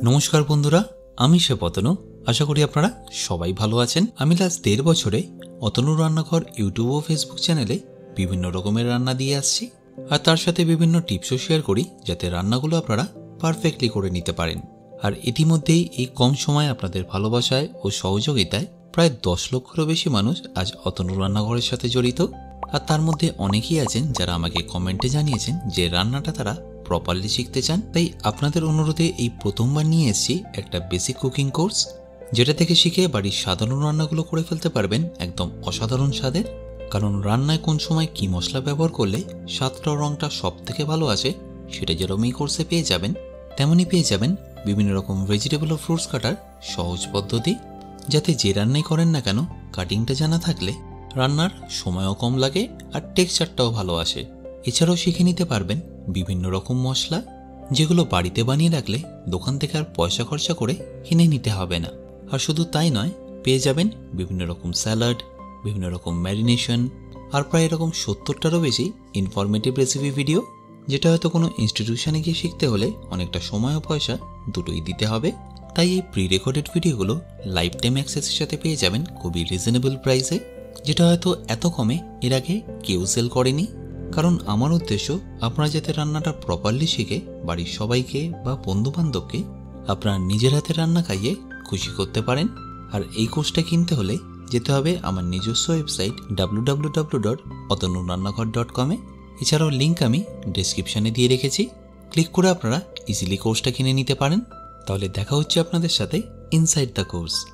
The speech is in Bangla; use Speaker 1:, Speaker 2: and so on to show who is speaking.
Speaker 1: নমস্কার বন্ধুরা, আমি শেফ অতনু। আশা করি আপনারা সবাই ভালো আছেন। আমি লাস্ট 1.5 বছরে অতনুর রান্নাঘর ইউটিউব ও ফেসবুক চ্যানেলে বিভিন্ন রকমের রান্না দিয়ে আসছি, আর তার সাথে বিভিন্ন টিপসও শেয়ার করি যাতে রান্নাগুলো আপনারা পারফেক্টলি করে নিতে পারেন। আর ইতিমধ্যেই এই কম সময়ে আপনাদের ভালোবাসায় ও সহযোগিতায় প্রায় 10 লক্ষেরও বেশি মানুষ আজ অতনুর রান্নাঘরের সাথে জড়িত। আর তার মধ্যে অনেকেই আছেন যারা আমাকে কমেন্টে জানিয়েছেন যে রান্নাটা তারা প্রপারলি শিখতে চান। তাই আপনাদের অনুরোধে এই প্রথমবার নিয়ে এসেছি একটা বেসিক কুকিং কোর্স, যেটা থেকে শিখে বাড়ির সাধারণ রান্নাগুলো করে ফেলতে পারবেন একদম অসাধারণ স্বাদের। কারণ রান্নায় কোন সময় কি মশলা ব্যবহার করলে স্বাদটা রঙটা সব থেকে ভালো আসে, সেটা যেরকম এই কোর্সে পেয়ে যাবেন, তেমনই পেয়ে যাবেন বিভিন্ন রকম ভেজিটেবল ও ফ্রুটস কাটার সহজ পদ্ধতি, যাতে যে রান্নাই করেন না কেন কাটিংটা জানা থাকলে রান্নার সময়ও কম লাগে আর টেক্সচারটাও ভালো আসে। এছাড়াও শিখে নিতে পারবেন বিভিন্ন রকম মশলা, যেগুলো বাড়িতে বানিয়ে রাখলে দোকান থেকে আর পয়সা খরচা করে কিনে নিতে হবে না। আর শুধু তাই নয়, পেয়ে যাবেন বিভিন্ন রকম স্যালাড, বিভিন্ন রকম ম্যারিনেশন, আর প্রায় এরকম 70টারও বেশি ইনফরমেটিভ রেসিপি ভিডিও, যেটা হয়তো কোনো ইনস্টিটিউশনে গিয়ে শিখতে হলে অনেকটা সময় ও পয়সা দুটোই দিতে হবে। তাই এই প্রি রেকর্ডেড ভিডিওগুলো লাইফ টাইম অ্যাক্সেসের সাথে পেয়ে যাবেন খুবই রিজনেবল প্রাইসে, যেটা হয়তো এত কমে এর আগে কেউ সেল করেনি। কারণ আমার উদ্দেশ্য আপনারা যাতে রান্নাটা প্রপারলি শিখে বাড়ির সবাইকে বা বন্ধু বান্ধবকে আপনারা নিজের হাতে রান্না খাইয়ে খুশি করতে পারেন। আর এই কোর্সটা কিনতে হলে যেতে হবে আমার নিজস্ব ওয়েবসাইট www.atanurrannaghar.com এ। এছাড়াও লিঙ্ক আমি ডেসক্রিপশনে দিয়ে রেখেছি, ক্লিক করে আপনারা ইজিলি কোর্সটা কিনে নিতে পারেন। তাহলে দেখা হচ্ছে আপনাদের সাথে ইনসাইড দ্য কোর্স।